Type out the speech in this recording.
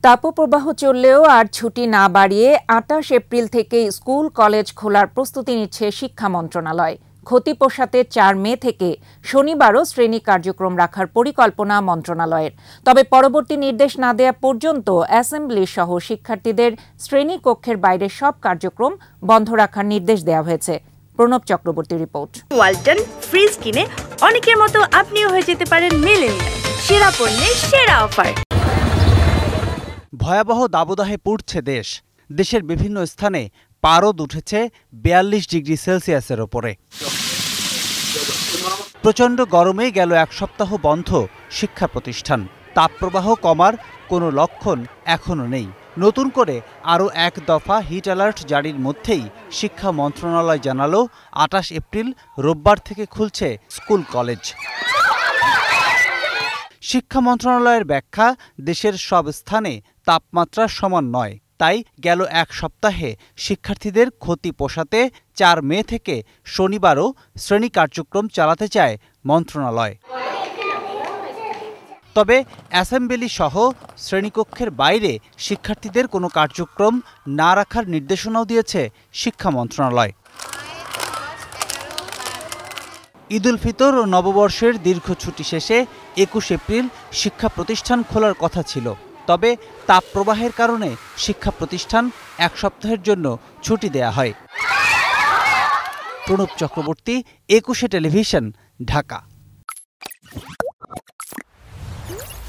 তাপপ্রবাহ চললেও আর ছুটি না বাড়িয়ে ২৮ এপ্রিল থেকে স্কুল কলেজ খোলার প্রস্তুতি নিচ্ছে শিক্ষা মন্ত্রণালয়। ক্ষতি পোষাতে ৪ মে থেকে শনিবারও শ্রেণী কার্যক্রম রাখার পরিকল্পনা মন্ত্রণালয়ের। তবে পরবর্তী নির্দেশ না দেয়া পর্যন্ত অ্যাসেম্বলি সহ শিক্ষার্থীদের শ্রেণী কক্ষের বাইরে সব কার্যক্রম বন্ধ রাখার নির্দেশ দেওয়া হয়েছে। প্রণব চক্রবর্তী রিপোর্ট। ওয়ালটন ফ্রিজ কিনে অনেকের মতো আপনিও হয়ে যেতে পারেন মিলেনিয়াল। সেরা পণ্যের সেরা অফার। ভয়াবহ দাবদাহে পুড়ছে দেশ। দেশের বিভিন্ন স্থানে পারদ উঠেছে ৪২ ডিগ্রি সেলসিয়াসের ওপরে। প্রচণ্ড গরমে গেল এক সপ্তাহ বন্ধ শিক্ষা প্রতিষ্ঠান। তাপপ্রবাহ কমার কোনো লক্ষণ এখনও নেই। নতুন করে আরও এক দফা হিট অ্যালার্ট জারির মধ্যেই শিক্ষা মন্ত্রণালয় জানালো ২৮ এপ্রিল রোববার থেকে খুলছে স্কুল কলেজ। শিক্ষা মন্ত্রণালয়ের ব্যাখ্যা, দেশের সব স্থানে তাপমাত্রা সমান নয়, তাই গেল এক সপ্তাহে শিক্ষার্থীদের ক্ষতি পোষাতে ৪ মে থেকে শনিবারও শ্রেণী কার্যক্রম চালাতে চায় মন্ত্রণালয়। তবে অ্যাসেম্বলি সহ শ্রেণীকক্ষের বাইরে শিক্ষার্থীদের কোনো কার্যক্রম না রাখার নির্দেশনাও দিয়েছে শিক্ষা মন্ত্রণালয়। ঈদ উল ফিতর ও নববর্ষের দীর্ঘ ছুটি শেষে ২১ এপ্রিল শিক্ষা প্রতিষ্ঠান খোলার কথা ছিল। তবে তাপপ্রবাহের কারণে শিক্ষা প্রতিষ্ঠান এক সপ্তাহের জন্য ছুটি দেয়া হয়। প্রণব চক্রবর্তী, ২১ টেলিভিশন, ঢাকা।